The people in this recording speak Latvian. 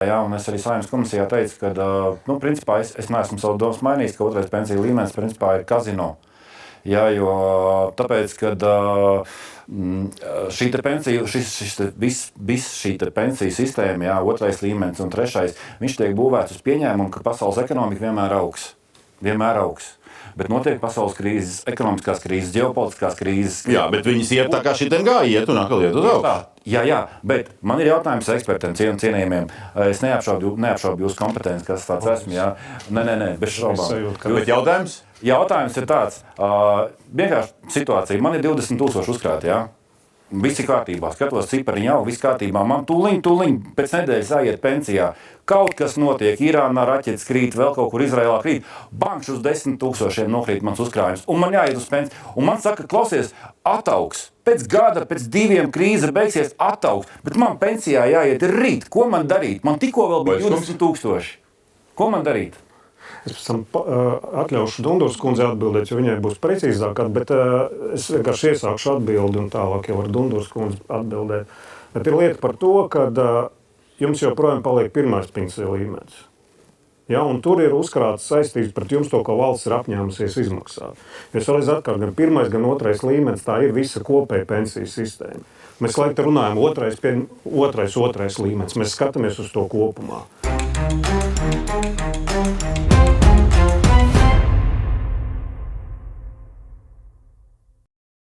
Jā, un es arī Saeimas komisijā teicu, ka, principā es neesmu savu domas mainījis, ka otrais pensiju līmenis, principā, ir kazino. Jā, jo tāpēc, kad šī pensija, viss šī pensiju sistēma, jā, otrais līmenis un trešais, viņš tiek būvēts uz pieņēmumu, ka pasaules ekonomika vienmēr augs. Vienmēr augs. Bet notiek pasaules krīzes, ekonomiskās krīzes, ģeopolitiskās krīzes. Jā, bet viņas iet tā kā šitien gāja, iet un atkal iet uz augšu. Jā, bet man ir jautājums ekspertiem, cienījumiem. Es neapšaubu jūsu kompetenci, kas tāds esmu. Jā. Nē, bez šaubām. Bet jautājums? Jautājums ir tāds. Vienkārši situācija. Man ir 20,000 uzkrāti, jā. Viss ir kārtībā, skatos cipariņu jau, viss kārtībā. Man tūliņ pēc nedēļas jāiet pensijā. Kaut kas notiek, Irānā raķetes krīt, vēl kaut kur Izraēlā krīt. Bankš uz 10,000 nokrīt mans uzkrājums. Un man jāiet uz pensiju. Un man saka, klausies, ataugs. Pēc gada, pēc 2 krīze beigsies ataugs. Bet man pensijā jāiet rīt. Ko man darīt? Man tikko vēl bija 20,000. Ko man darīt? Es pēc tam atļaušu Dundurs kundzei atbildēt, jo viņai būs precīzāk, bet es vienkārši iesākšu atbildi un tālāk jau ar Dundurs kundzi atbildēt. Bet ir lieta par to, ka jums joprojām paliek pirmais pensiju līmenis. Ja, un tur ir uzkrātas saistības pret jums to, ko valsts ir apņēmusies izmaksāt. Es vēlreiz atkārt, gan pirmais, gan otrais līmenis, tā ir visa kopēja pensiju sistēma. Mēs laikam runājam otrais līmenis, mēs skatāmies uz to kopumā.